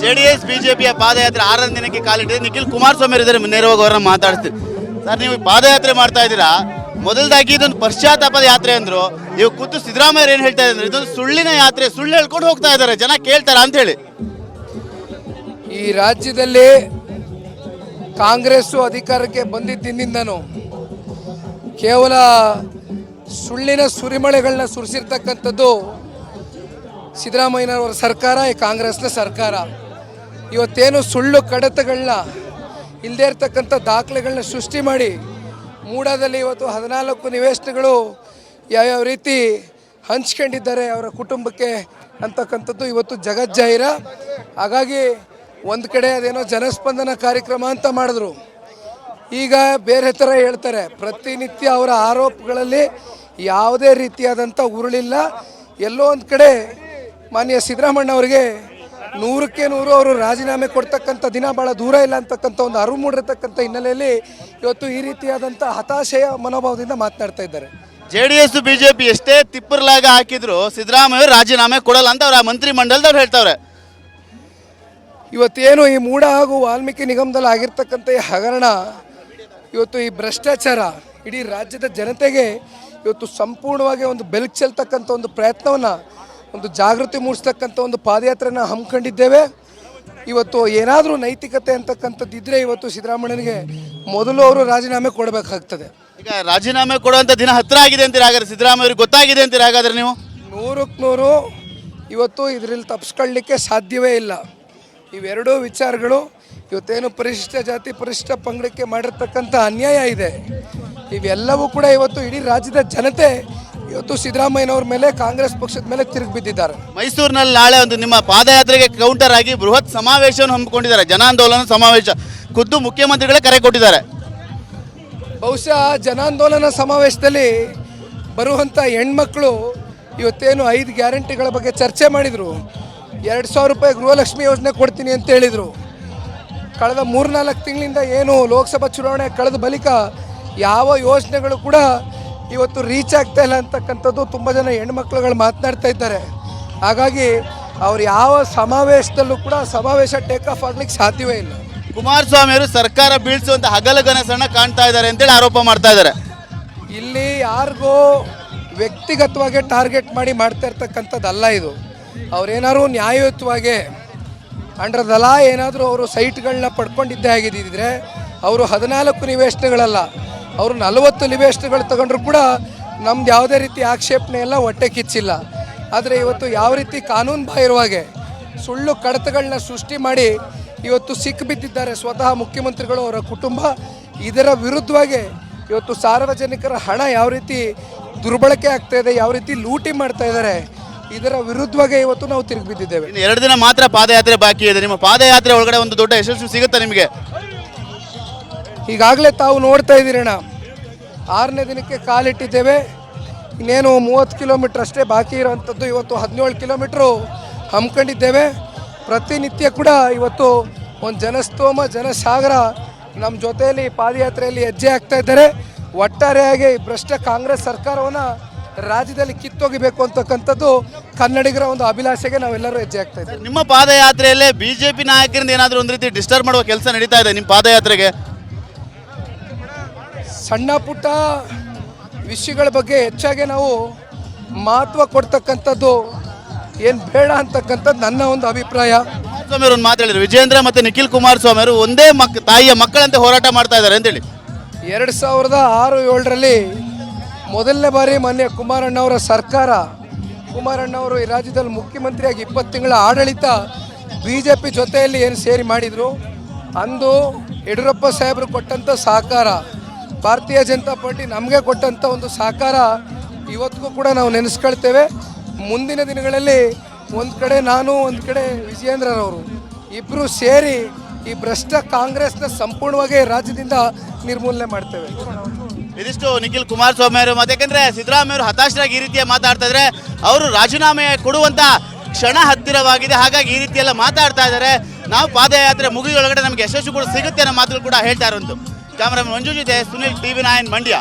JDS ಬಿಜೆಪಿಯ ಪಾದಯಾತ್ರೆ 6ನೇ ದಿನಕ್ಕೆ ಕಾಲಿಟ್ಟಿದೆ. ನಿಖಿಲ್ ಕುಮಾರಸ್ವಾಮಿ ಇದ್ದಾರೆ, ನೇರವಾಗಿ ಅವರನ್ನ ಮಾತಾಡ್ತೀವಿ. ಸರ್, ನೀವು ಪಾದಯಾತ್ರೆ ಮಾಡ್ತಾ ಇದ್ದೀರಾ, ಮೊದಲದಾಗಿ ಇದೊಂದು ಪಶ್ಚಾತ್ತಾಪದ ಯಾತ್ರೆ ಅಂದ್ರು. ನೀವು ಕೂತು ಸಿದ್ದರಾಮಯ್ಯ ಏನು ಹೇಳ್ತಾ ಇದ್ದಾರೆ, ಇದೊಂದು ಸುಳ್ಳಿನ ಯಾತ್ರೆ, ಸುಳ್ಳು ಹೇಳ್ಕೊಂಡು ಹೋಗ್ತಾ ಇದ್ದಾರೆ, ಜನ ಕೇಳ್ತಾರ ಅಂತ ಹೇಳಿ. ಈ ರಾಜ್ಯದಲ್ಲಿ ಕಾಂಗ್ರೆಸ್ಸು ಅಧಿಕಾರಕ್ಕೆ ಬಂದಿದ್ದಿಂದನೂ ಕೇವಲ ಸುಳ್ಳಿನ ಸುರಿಮಳೆಗಳನ್ನ ಸುರಿಸಿರ್ತಕ್ಕಂಥದ್ದು ಸಿದ್ದರಾಮಯ್ಯನವರ ಸರ್ಕಾರ, ಈ ಕಾಂಗ್ರೆಸ್ನ ಸರ್ಕಾರ. ಇವತ್ತೇನು ಸುಳ್ಳು ಕಡತಗಳನ್ನ, ಇಲ್ಲದೇ ಇರ್ತಕ್ಕಂಥ ದಾಖಲೆಗಳನ್ನ ಸೃಷ್ಟಿ ಮಾಡಿ ಮೂಡಾದಲ್ಲಿ ಇವತ್ತು 14 ನಿವೇಶನಗಳು ಯಾವ್ಯಾವ ರೀತಿ ಹಂಚ್ಕೊಂಡಿದ್ದಾರೆ ಅವರ ಕುಟುಂಬಕ್ಕೆ ಅಂತಕ್ಕಂಥದ್ದು ಇವತ್ತು ಜಗಜ್ಜಾಹಿರ. ಹಾಗಾಗಿ ಒಂದು ಕಡೆ ಅದೇನೋ ಜನಸ್ಪಂದನ ಕಾರ್ಯಕ್ರಮ ಅಂತ ಮಾಡಿದ್ರು, ಈಗ ಬೇರೆ ಥರ ಹೇಳ್ತಾರೆ. ಪ್ರತಿನಿತ್ಯ ಅವರ ಆರೋಪಗಳಲ್ಲಿ ಯಾವುದೇ ರೀತಿಯಾದಂಥ ಉರುಳಿಲ್ಲ. ಎಲ್ಲೋ ಒಂದು ಕಡೆ ಮಾನ್ಯ ಸಿದ್ದರಾಮಯ್ಯ ಅವರಿಗೆ 100ಕ್ಕೆ 100 ಅವರು ರಾಜೀನಾಮೆ ಕೊಡ್ತಕ್ಕಂಥ ದಿನ ಭಾಳ ದೂರ ಇಲ್ಲ ಅಂತಕ್ಕಂಥ ಒಂದು ಅರಿವು ಮೂಡಿರ್ತಕ್ಕಂಥ ಹಿನ್ನೆಲೆಯಲ್ಲಿ ಇವತ್ತು ಈ ರೀತಿಯಾದಂಥ ಹತಾಶೆಯ ಮನೋಭಾವದಿಂದ ಮಾತನಾಡ್ತಾ ಇದ್ದಾರೆ. ಜೆಡಿಎಸ್ ಬಿಜೆಪಿ ಎಷ್ಟೇ ತಿಪ್ಪರ್ಲಾಗ ಹಾಕಿದ್ರು ಸಿದ್ದರಾಮಯ್ಯ ರಾಜೀನಾಮೆ ಕೊಡಲ್ಲ ಅಂತ ಅವರ ಮಂತ್ರಿ ಮಂಡಲದವ್ರು ಹೇಳ್ತಾವ್ರೆ. ಇವತ್ತೇನು ಈ ಮೂಡ ಹಾಗೂ ವಾಲ್ಮೀಕಿ ನಿಗಮದಲ್ಲಿ ಆಗಿರ್ತಕ್ಕಂಥ ಈ ಹಗರಣ, ಇವತ್ತು ಈ ಭ್ರಷ್ಟಾಚಾರ ಇಡೀ ರಾಜ್ಯದ ಜನತೆಗೆ ಇವತ್ತು ಸಂಪೂರ್ಣವಾಗಿ ಒಂದು ಬೆಳಕು ಚೆಲ್ತಕ್ಕಂಥ ಒಂದು ಪ್ರಯತ್ನವನ್ನು, ಒಂದು ಜಾಗೃತಿ ಮೂಡಿಸ್ತಕ್ಕಂಥ ಒಂದು ಪಾದಯಾತ್ರೆನ ಹಮ್ಮಿಕೊಂಡಿದ್ದೇವೆ. ಇವತ್ತು ಏನಾದರೂ ನೈತಿಕತೆ ಅಂತಕ್ಕಂಥದ್ದು ಇದ್ದರೆ ಇವತ್ತು ಸಿದ್ದರಾಮಯ್ಯನಿಗೆ ಮೊದಲು ಅವರು ರಾಜೀನಾಮೆ ಕೊಡಬೇಕಾಗ್ತದೆ. ಈಗ ರಾಜೀನಾಮೆ ಕೊಡುವಂಥ ದಿನ ಹತ್ತಿರ ಆಗಿದೆ ಅಂತೀರ, ಹಾಗಾದ್ರೆ ಸಿದ್ದರಾಮಯ್ಯ ಗೊತ್ತಾಗಿದೆ ಅಂತೀರ ಹಾಗಾದ್ರೆ ನೀವು? 100ಕ್ಕೆ 100 ಇವತ್ತು ಇದರಲ್ಲಿ ತಪ್ಪಿಸ್ಕೊಳ್ಳಲಿಕ್ಕೆ ಸಾಧ್ಯವೇ ಇಲ್ಲ. ಇವೆರಡೂ ವಿಚಾರಗಳು ಇವತ್ತೇನು ಪರಿಶಿಷ್ಟ ಜಾತಿ ಪರಿಶಿಷ್ಟ ಪಂಗಡಕ್ಕೆ ಮಾಡಿರ್ತಕ್ಕಂಥ ಅನ್ಯಾಯ ಇದೆ, ಇವೆಲ್ಲವೂ ಕೂಡ ಇವತ್ತು ಇಡೀ ರಾಜ್ಯದ ಜನತೆ ಇವತ್ತು ಸಿದ್ದರಾಮಯ್ಯನವ್ರ ಮೇಲೆ, ಕಾಂಗ್ರೆಸ್ ಪಕ್ಷದ ಮೇಲೆ ತಿರುಗಿ ಬಿದ್ದಿದ್ದಾರೆ. ಮೈಸೂರಿನಲ್ಲಿ ನಾಳೆ ಒಂದು ನಿಮ್ಮ ಪಾದಯಾತ್ರೆಗೆ ಕೌಂಟರ್ ಆಗಿ ಬೃಹತ್ ಸಮಾವೇಶವನ್ನು ಹಮ್ಮಿಕೊಂಡಿದ್ದಾರೆ, ಜನಾಂದೋಲನ ಸಮಾವೇಶ. ಖುದ್ದು ಮುಖ್ಯಮಂತ್ರಿಗಳೇ ಕರೆ ಕೊಟ್ಟಿದ್ದಾರೆ. ಬಹುಶಃ ಜನಾಂದೋಲನ ಸಮಾವೇಶದಲ್ಲಿ ಬರುವಂಥ ಹೆಣ್ಮಕ್ಳು ಇವತ್ತೇನು 5 ಗ್ಯಾರಂಟಿಗಳ ಬಗ್ಗೆ ಚರ್ಚೆ ಮಾಡಿದರು. 2,000 ರೂಪಾಯಿ ಗೃಹಲಕ್ಷ್ಮಿ ಯೋಜನೆ ಕೊಡ್ತೀನಿ ಅಂತ ಹೇಳಿದರು. ಕಳೆದ 3-4 ತಿಂಗಳಿಂದ ಏನು ಲೋಕಸಭಾ ಚುನಾವಣೆ ಕಳೆದ ಬಳಿಕ ಯಾವ ಯೋಜನೆಗಳು ಕೂಡ ಇವತ್ತು ರೀಚ್ ಆಗ್ತಾ ಇಲ್ಲ ಅಂತಕ್ಕಂಥದ್ದು ತುಂಬ ಜನ ಹೆಣ್ಮಕ್ಳುಗಳು ಮಾತನಾಡ್ತಾ ಇದ್ದಾರೆ. ಹಾಗಾಗಿ ಅವ್ರು ಯಾವ ಸಮಾವೇಶದಲ್ಲೂ ಕೂಡ ಸಮಾವೇಶ ಟೇಕ್ ಆಫ್ ಆಗ್ಲಿಕ್ಕೆ ಸಾಧ್ಯವೇ ಇಲ್ಲ. ಕುಮಾರಸ್ವಾಮಿ ಅವರು ಸರ್ಕಾರ ಬೀಳಿಸುವಂತ ಹಗಲಗನಸನ್ನ ಕಾಣ್ತಾ ಇದ್ದಾರೆ ಅಂತೇಳಿ ಆರೋಪ ಮಾಡ್ತಾ ಇದ್ದಾರೆ. ಇಲ್ಲಿ ಯಾರಿಗೋ ವ್ಯಕ್ತಿಗತವಾಗಿ ಟಾರ್ಗೆಟ್ ಮಾಡಿ ಮಾಡ್ತಾ ಇರ್ತಕ್ಕಂಥದ್ದಲ್ಲ ಇದು. ಅವ್ರೇನಾದ್ರು ನ್ಯಾಯಯುತವಾಗಿ ಅಂಡರ್ ದ ಲಾ ಏನಾದರೂ ಅವರು ಸೈಟ್ಗಳನ್ನ ಪಡ್ಕೊಂಡಿದ್ದೇ ಆಗಿದ್ದಿದ್ರೆ ಅವರು 14 ನಿವೇಶನಗಳಲ್ಲ, ಅವರು 40 ನಿವೇಶನಗಳು ತಗೊಂಡ್ರು ಕೂಡ ನಮ್ದು ಯಾವುದೇ ರೀತಿ ಆಕ್ಷೇಪಣೆ ಎಲ್ಲ ಹೊಟ್ಟೆ ಕಿಚ್ಚಿಲ್ಲ. ಆದರೆ ಇವತ್ತು ಯಾವ ರೀತಿ ಕಾನೂನು ಬಾಹಿರವಾಗಿ ಸುಳ್ಳು ಕಡತಗಳನ್ನ ಸೃಷ್ಟಿ ಮಾಡಿ ಇವತ್ತು ಸಿಕ್ಕಿಬಿದ್ದಿದ್ದಾರೆ ಸ್ವತಃ ಮುಖ್ಯಮಂತ್ರಿಗಳು, ಅವರ ಕುಟುಂಬ. ಇದರ ವಿರುದ್ಧವಾಗಿ ಇವತ್ತು ಸಾರ್ವಜನಿಕರ ಹಣ ಯಾವ ರೀತಿ ದುರ್ಬಳಕೆ ಆಗ್ತಾ ಇದೆ, ಯಾವ ರೀತಿ ಲೂಟಿ ಮಾಡ್ತಾ ಇದ್ದಾರೆ, ಇದರ ವಿರುದ್ಧವಾಗಿ ಇವತ್ತು ನಾವು ತಿರುಗಿ ಬಿದ್ದಿದ್ದೇವೆ. 2 ದಿನ ಮಾತ್ರ ಪಾದಯಾತ್ರೆ ಬಾಕಿ ಇದೆ. ನಿಮ್ಮ ಪಾದಯಾತ್ರೆ ಒಳಗಡೆ ಒಂದು ದೊಡ್ಡ ಯಶಸ್ಸು ಸಿಗುತ್ತೆ ನಿಮಗೆ? ಈಗಾಗಲೇ ತಾವು ನೋಡ್ತಾ ಇದ್ದೀರಣ್ಣ, 6ನೇ ದಿನಕ್ಕೆ ಕಾಲಿಟ್ಟಿದ್ದೇವೆ. ಇನ್ನೇನು 30 ಕಿಲೋಮೀಟ್ರ್ ಅಷ್ಟೇ ಬಾಕಿ ಇರೋವಂಥದ್ದು. ಇವತ್ತು 17 ಕಿಲೋಮೀಟ್ರು ಹಮ್ಮಿಕೊಂಡಿದ್ದೇವೆ. ಪ್ರತಿನಿತ್ಯ ಕೂಡ ಇವತ್ತು ಒಂದು ಜನಸ್ತೋಮ ಜನಸಾಗರ ನಮ್ಮ ಜೊತೆಯಲ್ಲಿ ಪಾದಯಾತ್ರೆಯಲ್ಲಿ ಹೆಜ್ಜೆ ಆಗ್ತಾ ಇದ್ದಾರೆ. ಒಟ್ಟಾರೆಯಾಗಿ ಭ್ರಷ್ಟ ಕಾಂಗ್ರೆಸ್ ಸರ್ಕಾರವನ್ನು ರಾಜ್ಯದಲ್ಲಿ ಕಿತ್ತೊಗಿಬೇಕು ಅಂತಕ್ಕಂಥದ್ದು ಕನ್ನಡಿಗರ ಒಂದು ಅಭಿಲಾಷೆಗೆ ನಾವೆಲ್ಲರೂ ಹೆಜ್ಜೆ ಆಗ್ತಾ ಇದ್ದೀವಿ. ನಿಮ್ಮ ಪಾದಯಾತ್ರೆಯಲ್ಲೇ ಬಿಜೆಪಿ ನಾಯಕರಿಂದ ಏನಾದರೂ ಒಂದು ರೀತಿ ಡಿಸ್ಟರ್ಬ್ ಮಾಡುವ ಕೆಲಸ ನಡೀತಾ ಇದೆ ನಿಮ್ಮ ಪಾದಯಾತ್ರೆಗೆ? ಸಣ್ಣ ಪುಟ್ಟ ವಿಷಯಗಳ ಬಗ್ಗೆ ಹೆಚ್ಚಾಗಿ ನಾವು ಮಹತ್ವ ಕೊಡ್ತಕ್ಕಂಥದ್ದು ಏನು ಬೇಡ ಅಂತಕ್ಕಂಥದ್ದು ನನ್ನ ಒಂದು ಅಭಿಪ್ರಾಯ. ಕುಮಾರಸ್ವಾಮಿ ಅವರು ಒಂದು ಮಾತು ಹೇಳಿದ್ರು, ವಿಜೇಂದ್ರ ಮತ್ತು ನಿಖಿಲ್ ಕುಮಾರಸ್ವಾಮಿ ಅವರು ಒಂದೇ ತಾಯಿಯ ಮಕ್ಕಳಂತೆ ಹೋರಾಟ ಮಾಡ್ತಾ ಇದ್ದಾರೆ ಅಂತೇಳಿ. 2006-07ರಲ್ಲಿ ಮೊದಲನೇ ಬಾರಿ ಮಾನ್ಯ ಕುಮಾರಣ್ಣವರ ಸರ್ಕಾರ, ಕುಮಾರಣ್ಣವರು ಈ ರಾಜ್ಯದಲ್ಲಿ ಮುಖ್ಯಮಂತ್ರಿಯಾಗಿ 20 ತಿಂಗಳ ಆಡಳಿತ BJP ಜೊತೆಯಲ್ಲಿ ಏನು ಸೇರಿ ಮಾಡಿದರು, ಅಂದು ಯಡಿಯೂರಪ್ಪ ಸಾಹೇಬರು ಕೊಟ್ಟಂಥ ಸಹಕಾರ, ಭಾರತೀಯ ಜನತಾ ಪಾರ್ಟಿ ನಮಗೆ ಕೊಟ್ಟಂಥ ಒಂದು ಸಹಕಾರ ಇವತ್ತಿಗೂ ಕೂಡ ನಾವು ನೆನೆಸ್ಕೊಳ್ತೇವೆ. ಮುಂದಿನ ದಿನಗಳಲ್ಲಿ ಒಂದು ಕಡೆ ನಾನು, ಒಂದು ಕಡೆ ವಿಜಯೇಂದ್ರರವರು ಇಬ್ಬರು ಸೇರಿ ಈ ಭ್ರಷ್ಟ ಕಾಂಗ್ರೆಸ್ನ ಸಂಪೂರ್ಣವಾಗಿ ರಾಜ್ಯದಿಂದ ನಿರ್ಮೂಲನೆ ಮಾಡ್ತೇವೆ. ಇದಿಷ್ಟು ನಿಖಿಲ್ ಕುಮಾರಸ್ವಾಮಿ ಅವರು. ಮತ್ತೆ ಯಾಕಂದ್ರೆ ಸಿದ್ದರಾಮಯ್ಯ ಅವರು ಹತಾಶರಾಗಿ ಈ ರೀತಿಯ ಮಾತಾಡ್ತಾ ಇದ್ದಾರೆ, ಅವರು ರಾಜೀನಾಮೆ ಕೊಡುವಂತ ಕ್ಷಣ ಹತ್ತಿರವಾಗಿದೆ, ಹಾಗಾಗಿ ಈ ರೀತಿ ಎಲ್ಲ ಮಾತಾಡ್ತಾ ಇದ್ದಾರೆ. ನಾವು ಪಾದಯಾತ್ರೆ ಮುಗಿದೊಳಗಡೆ ನಮಗೆ ಯಶಸ್ಸು ಕೂಡ ಸಿಗುತ್ತೆ ಅನ್ನೋ ಮಾತುಗಳು ಕೂಡ ಹೇಳ್ತಾ ಇರೋದು. ಕ್ಯಾಮರಾಮನ್ ಮಂಜು ಜೊತೆ ಸುನಿಲ್, TV9 ಮಂಡ್ಯ.